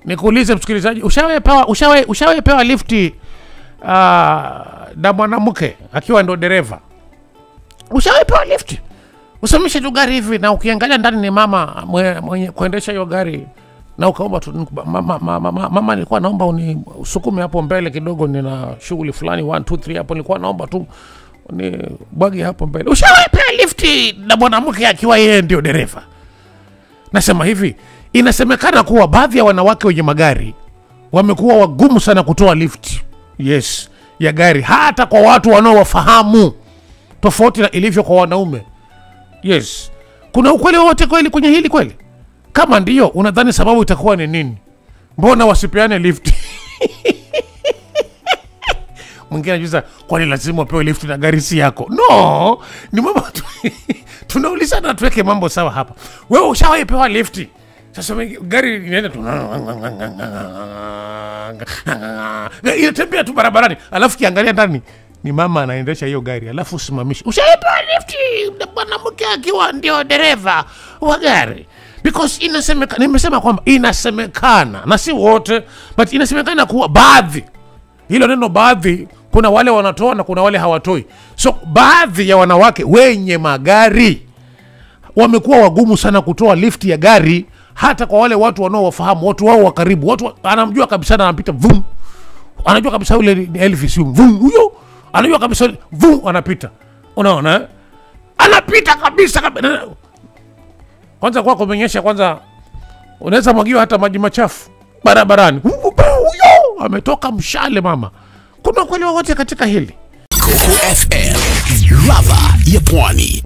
nikuulize msikilizaji, ushawahi pewa lifti na mwanamke akiwa ndo dereva? Ushawahi pewa lifti? Usimamishe tu gari hivi na ukiangalia ndani ni mama mwenye kuendesha hiyo gari, na ukaomba tu mama nilikuwa naomba unisukume hapo mbele kidogo, nina shughuli fulani 1 2 3 hapo, nilikuwa naomba tu ni bagi hapo mbele. Ushawahi pewa lifti na mwanamke akiwa yeye ndio dereva? Nasema hivi, inasemekana kuwa baadhi ya wanawake wenye magari wamekuwa wagumu sana kutoa lift, yes, ya gari, hata kwa watu wanaowafahamu, tofauti na ilivyo kwa wanaume. Yes. Kuna ukweli wote kweli kwenye hili kweli? Kama ndiyo, unadhani sababu itakuwa ni nini? Mbona wasipeane lift? Mwingine anajiuliza, kwani lazima upewe lift na gari si yako? No, ni mambo tunaulizana tuweke mambo sawa hapa. Wewe ushawahi pewa lift? Sasa gari inaenda tu inatembea tu barabarani, alafu kiangalia ndani ni mama anaendesha hiyo gari, alafu usimamishe. Ushawahi pewa lift na mwanamke akiwa ndio dereva wa gari? Because inasemekana, nimesema kwamba inasemekana, na si wote, but inasemekana kuwa baadhi, hilo neno baadhi, kuna wale wanatoa na kuna wale hawatoi. So baadhi ya wanawake wenye magari wamekuwa wagumu sana kutoa lift ya gari, hata kwa wale watu wanaowafahamu, watu wao wa karibu, watu anamjua kabisa na anapita vum, anajua kabisa yule ni Elvis vum, huyo anajua kabisa vum anapita, unaona anapita kabisa. Kwanza kwa kumenyesha, kwanza unaweza mwagiwa hata maji machafu barabarani, huyo ametoka mshale mama. Kuna kweli wote katika hili? Coco FM, ladha ya Pwani.